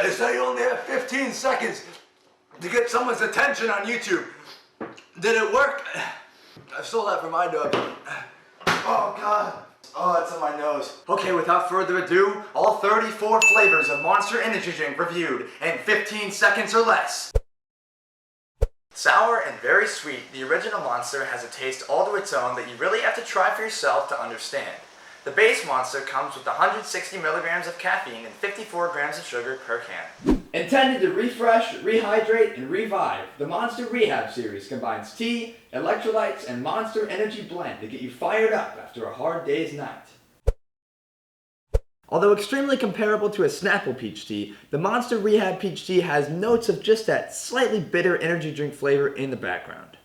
They say you only have 15 seconds to get someone's attention on YouTube. Did it work? I stole that from my dog. Oh God. Oh, it's on my nose. Okay, without further ado, all 34 flavors of Monster Energy Drink reviewed in 15 seconds or less. Sour and very sweet, the original Monster has a taste all to its own that you really have to try for yourself to understand. The base Monster comes with 160 milligrams of caffeine and 54 grams of sugar per can. Intended to refresh, rehydrate, and revive, the Monster Rehab series combines tea, electrolytes, and Monster Energy Blend to get you fired up after a hard day's night. Although extremely comparable to a Snapple peach tea, the Monster Rehab peach tea has notes of just that slightly bitter energy drink flavor in the background.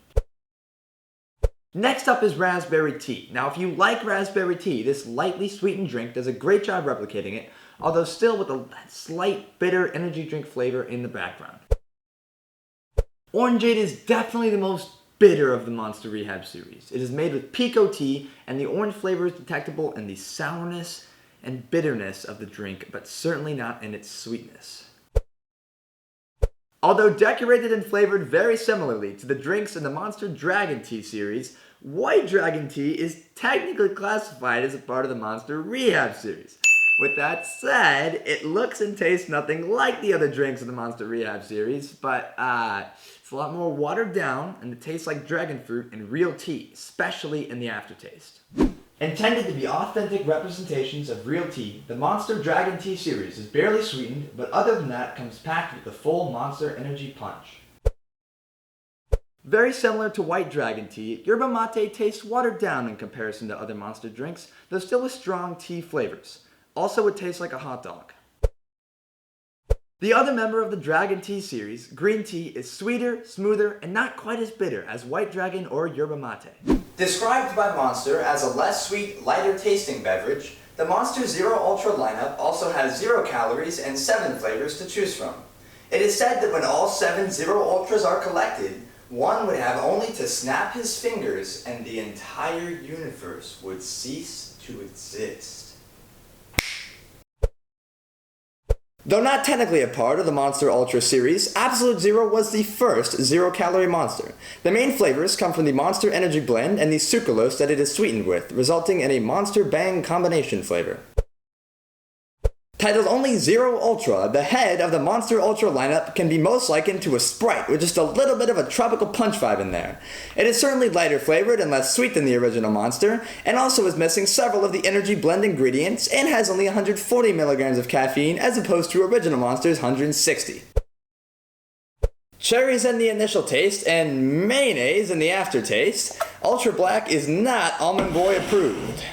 Next up is raspberry tea. Now if you like raspberry tea, this lightly sweetened drink does a great job replicating it, although still with a slight bitter energy drink flavor in the background. Orangeade is definitely the most bitter of the Monster Rehab series. It is made with Pico tea, and the orange flavor is detectable in the sourness and bitterness of the drink, but certainly not in its sweetness. Although decorated and flavored very similarly to the drinks in the Monster Dragon Tea series, White Dragon Tea is technically classified as a part of the Monster Rehab series. With that said, it looks and tastes nothing like the other drinks in the Monster Rehab series, but it's a lot more watered down, and it tastes like dragon fruit and real tea, especially in the aftertaste. Intended to be authentic representations of real tea, the Monster Dragon Tea series is barely sweetened, but other than that comes packed with the full Monster Energy punch. Very similar to White Dragon Tea, Yerba Mate tastes watered down in comparison to other Monster drinks, though still with strong tea flavors. Also, it tastes like a hot dog. The other member of the Dragon Tea series, green tea, is sweeter, smoother, and not quite as bitter as White Dragon or Yerba Mate. Described by Monster as a less sweet, lighter tasting beverage, the Monster Zero Ultra lineup also has 0 calories and 7 flavors to choose from. It is said that when all 7 Zero Ultras are collected, one would have only to snap his fingers and the entire universe would cease to exist. Though not technically a part of the Monster Ultra series, Absolute Zero was the first zero-calorie Monster. The main flavors come from the Monster Energy Blend and the sucralose that it is sweetened with, resulting in a Monster Bang combination flavor. Titled only Zero Ultra, the head of the Monster Ultra lineup can be most likened to a Sprite with just a little bit of a tropical punch vibe in there. It is certainly lighter flavored and less sweet than the original Monster, and also is missing several of the energy blend ingredients and has only 140 milligrams of caffeine as opposed to original Monster's 160. Cherries in the initial taste and mayonnaise in the aftertaste, Ultra Black is not Almond Boy approved.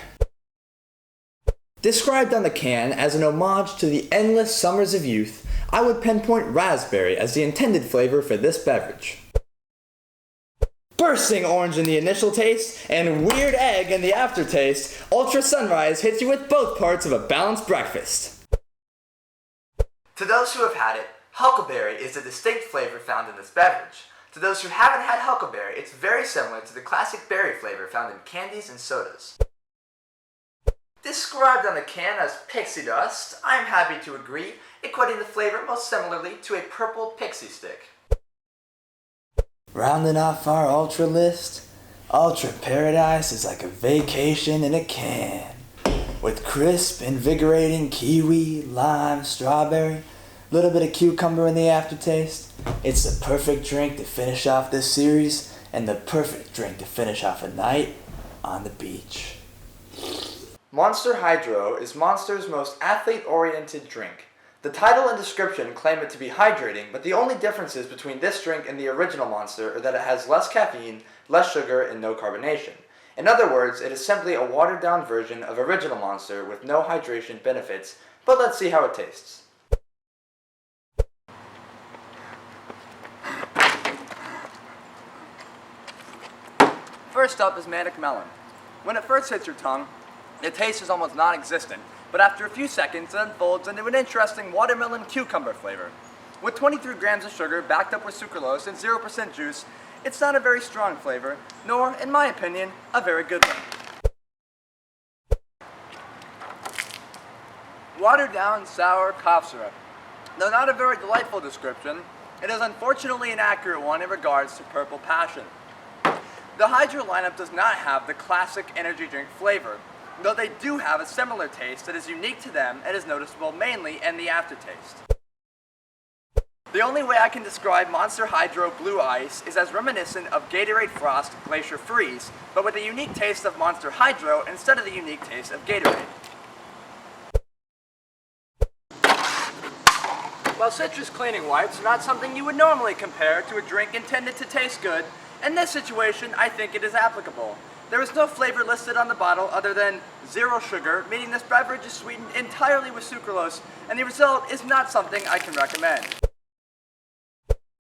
Described on the can as an homage to the endless summers of youth, I would pinpoint raspberry as the intended flavor for this beverage. Bursting orange in the initial taste and weird egg in the aftertaste, Ultra Sunrise hits you with both parts of a balanced breakfast. To those who have had it, huckleberry is a distinct flavor found in this beverage. To those who haven't had huckleberry, it's very similar to the classic berry flavor found in candies and sodas. Described on the can as pixie dust, I am happy to agree, equating the flavor most similarly to a purple pixie stick. Rounding off our Ultra list, Ultra Paradise is like a vacation in a can. With crisp, invigorating kiwi, lime, strawberry, little bit of cucumber in the aftertaste. It's the perfect drink to finish off this series, and the perfect drink to finish off a night on the beach. Monster Hydro is Monster's most athlete-oriented drink. The title and description claim it to be hydrating, but the only differences between this drink and the original Monster are that it has less caffeine, less sugar, and no carbonation. In other words, it is simply a watered-down version of original Monster with no hydration benefits, but let's see how it tastes. First up is Manic Melon. When it first hits your tongue, the taste is almost non-existent, but after a few seconds it unfolds into an interesting watermelon cucumber flavor. With 23 grams of sugar backed up with sucralose and 0% juice, it's not a very strong flavor, nor, in my opinion, a very good one. Watered down sour cough syrup. Though not a very delightful description, it is unfortunately an accurate one in regards to Purple Passion. The Hydra lineup does not have the classic energy drink flavor, though they do have a similar taste that is unique to them and is noticeable mainly in the aftertaste. The only way I can describe Monster Hydro Blue Ice is as reminiscent of Gatorade Frost Glacier Freeze, but with the unique taste of Monster Hydro instead of the unique taste of Gatorade. While citrus cleaning wipes are not something you would normally compare to a drink intended to taste good, in this situation I think it is applicable. There is no flavor listed on the bottle other than 0 sugar, meaning this beverage is sweetened entirely with sucralose, and the result is not something I can recommend.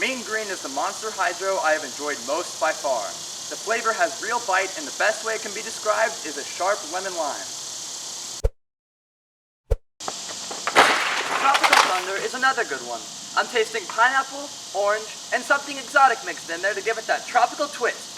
Mean Green is the Monster Hydro I have enjoyed most by far. The flavor has real bite, and the best way it can be described is a sharp lemon lime. Tropical Thunder is another good one. I'm tasting pineapple, orange, and something exotic mixed in there to give it that tropical twist.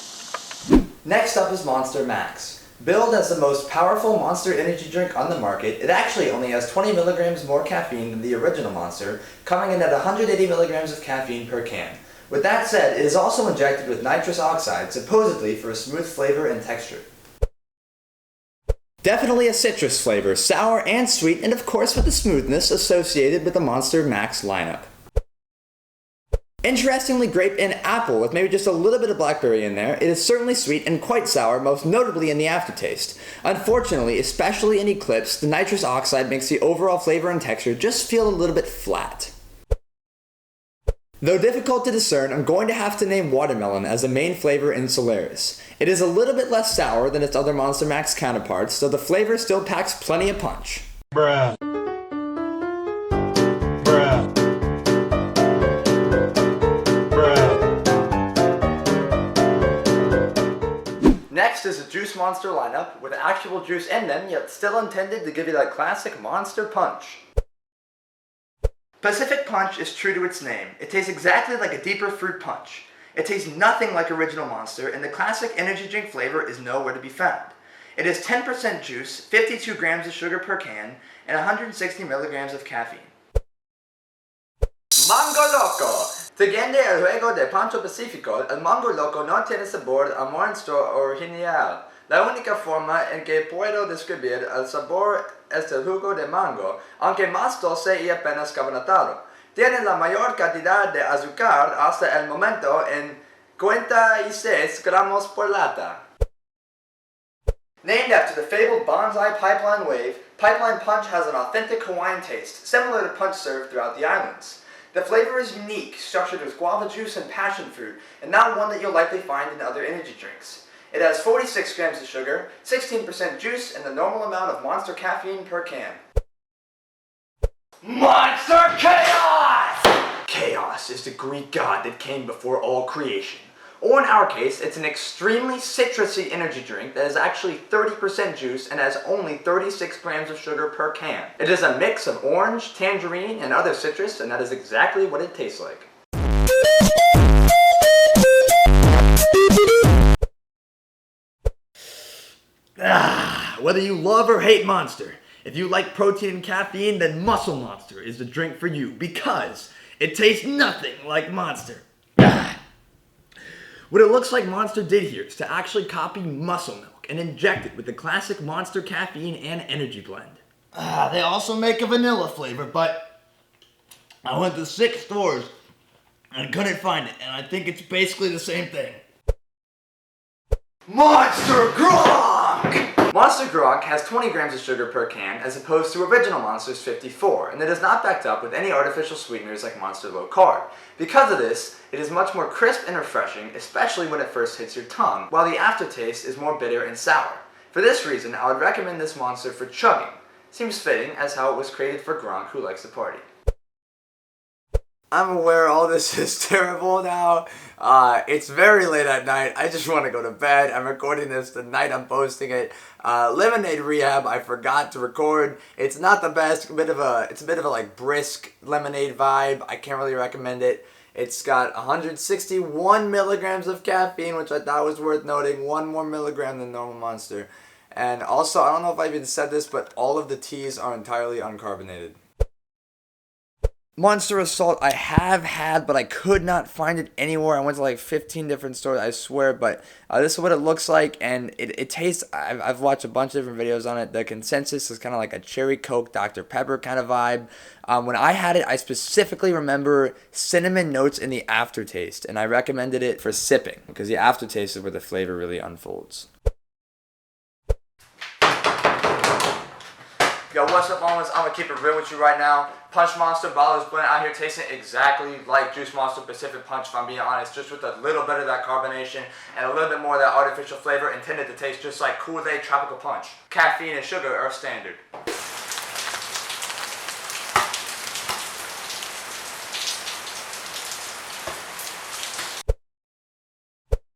Next up is Monster Max. Billed as the most powerful Monster energy drink on the market, it actually only has 20 milligrams more caffeine than the original Monster, coming in at 180 milligrams of caffeine per can. With that said, it is also injected with nitrous oxide, supposedly for a smooth flavor and texture. Definitely a citrus flavor, sour and sweet, and of course with the smoothness associated with the Monster Max lineup. Interestingly, grape and apple, with maybe just a little bit of blackberry in there. It is certainly sweet and quite sour, most notably in the aftertaste. Unfortunately, especially in Eclipse, the nitrous oxide makes the overall flavor and texture just feel a little bit flat. Though difficult to discern, I'm going to have to name watermelon as the main flavor in Solaris. It is a little bit less sour than its other Monster Max counterparts, though the flavor still packs plenty of punch. Bruh. Next is a Juice Monster lineup with actual juice in them, yet still intended to give you that classic monster punch. Pacific Punch is true to its name. It tastes exactly like a deeper fruit punch. It tastes nothing like original Monster, and the classic energy drink flavor is nowhere to be found. It is 10% juice, 52 grams of sugar per can, and 160 milligrams of caffeine. Mango Loco. Siguiente el juego de Pancho Pacifico, el Mango Loco no tiene sabor a monstruo original. La única forma en que puedo describir el sabor es el jugo de mango, aunque más dulce y apenas carbonatado. Tiene la mayor cantidad de azúcar hasta el momento en 56 gramos por lata. Named after the fabled bonsai pipeline wave, Pipeline Punch has an authentic Hawaiian taste, similar to punch served throughout the islands. The flavor is unique, structured with guava juice and passion fruit, and not one that you'll likely find in other energy drinks. It has 46 grams of sugar, 16% juice, and the normal amount of Monster caffeine per can. Monster Chaos! Chaos is the Greek god that came before all creation. Or in our case, it's an extremely citrusy energy drink that is actually 30% juice and has only 36 grams of sugar per can. It is a mix of orange, tangerine, and other citrus, and that is exactly what it tastes like. Whether you love or hate Monster, if you like protein and caffeine, then Muscle Monster is the drink for you because it tastes nothing like Monster. What it looks like Monster did here is to actually copy muscle milk and inject it with the classic Monster caffeine and energy blend. They also make a vanilla flavor, but I went to 6 stores and couldn't find it, and I think it's basically the same thing. Monster Gronk! Monster Gronk has 20 grams of sugar per can as opposed to original Monster's 54, and it is not backed up with any artificial sweeteners like Monster Low Carb. Because of this, it is much more crisp and refreshing, especially when it first hits your tongue, while the aftertaste is more bitter and sour. For this reason, I would recommend this Monster for chugging. Seems fitting as how it was created for Gronk, who likes to party. I'm aware all this is terrible now. It's very late at night. I just want to go to bed. I'm recording this the night I'm posting it. Lemonade Rehab, I forgot to record. It's not the best. It's a bit of a like brisk lemonade vibe. I can't really recommend it. It's got 161 milligrams of caffeine, which I thought was worth noting. 1 more milligram than normal Monster. And also, I don't know if I even said this, but all of the teas are entirely uncarbonated. Monster Assault I have had, but I could not find it anywhere. I went to like 15 different stores, I swear, but this is what it looks like, and it tastes, I've watched a bunch of different videos on it. The consensus is kind of like a cherry Coke, Dr. Pepper kind of vibe. When I had it, I specifically remember cinnamon notes in the aftertaste, and I recommended it for sipping, because the aftertaste is where the flavor really unfolds. Yo, what's up, homies? I'm gonna keep it real with you right now. Punch Monster bottle is blend out here tasting exactly like Juice Monster Pacific Punch, if I'm being honest, just with a little bit of that carbonation and a little bit more of that artificial flavor intended to taste just like Kool-Aid Tropical Punch. Caffeine and sugar are standard.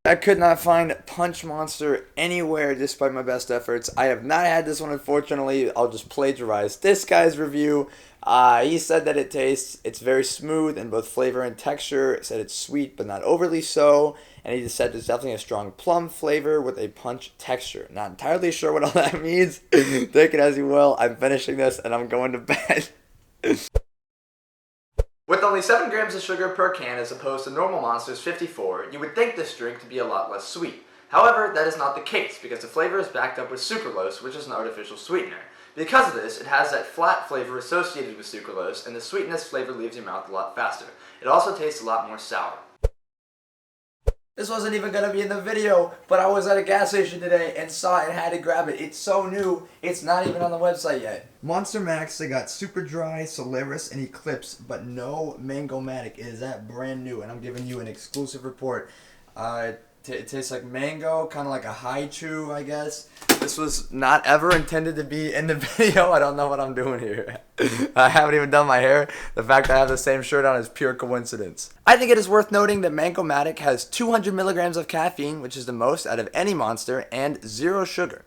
I could not find Punch Monster anywhere despite my best efforts. I have not had this one, unfortunately. I'll just plagiarize this guy's review. He said that it's very smooth in both flavor and texture. He said it's sweet but not overly so. And he just said there's definitely a strong plum flavor with a punch texture. Not entirely sure what all that means. Take it as you will. I'm finishing this and I'm going to bed. With only 7 grams of sugar per can as opposed to normal Monster's 54, you would think this drink to be a lot less sweet. However, that is not the case because the flavor is backed up with sucralose, which is an artificial sweetener. Because of this, it has that flat flavor associated with sucralose, and the sweetness flavor leaves your mouth a lot faster. It also tastes a lot more sour. This wasn't even going to be in the video, but I was at a gas station today and saw it and had to grab it. It's so new, it's not even on the website yet. Monster Max, they got Super Dry, Solaris, and Eclipse, but no MangoMatic. It is that brand new, and I'm giving you an exclusive report. It tastes like mango, kind of like a high chew, I guess. This was not ever intended to be in the video. I don't know what I'm doing here. I haven't even done my hair. The fact that I have the same shirt on is pure coincidence. I think it is worth noting that MangoMatic has 200 milligrams of caffeine, which is the most out of any Monster, and 0 sugar.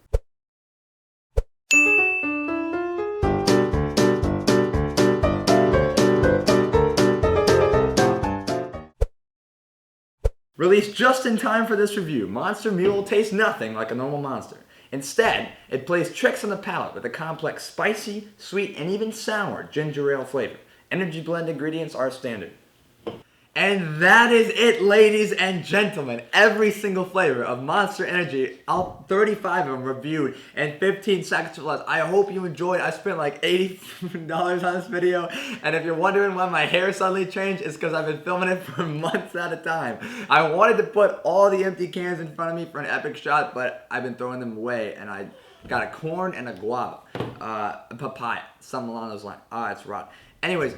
Released just in time for this review, Monster Mule tastes nothing like a normal Monster. Instead, it plays tricks on the palate with a complex spicy, sweet, and even sour ginger ale flavor. Energy blend ingredients are standard. And that is it, ladies and gentlemen. Every single flavor of Monster Energy, all 35 of them reviewed in 15 seconds or less. I hope you enjoyed. I spent like $80 on this video. And if you're wondering why my hair suddenly changed, it's because I've been filming it for months at a time. I wanted to put all the empty cans in front of me for an epic shot, but I've been throwing them away. And I got a corn and a guava. A papaya. Something along those lines. It's rotten. Anyways.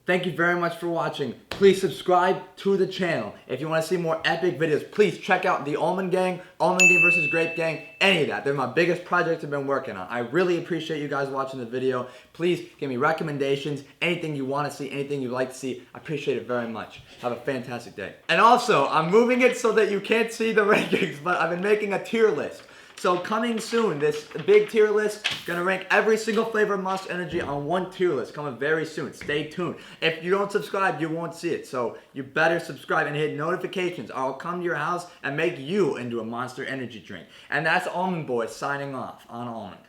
Thank you very much for watching. Please subscribe to the channel. If you want to see more epic videos, please check out the Almond Gang versus Grape Gang, any of that. They're my biggest project I've been working on. I really appreciate you guys watching the video. Please give me recommendations, anything you want to see, anything you'd like to see. I appreciate it very much. Have a fantastic day. And also, I'm moving it so that you can't see the rankings, but I've been making a tier list. So coming soon, this big tier list, gonna rank every single flavor of Monster Energy on one tier list, coming very soon. Stay tuned. If you don't subscribe, you won't see it. So you better subscribe and hit notifications. I'll come to your house and make you into a Monster Energy drink. And that's Almond Boy signing off on Almond.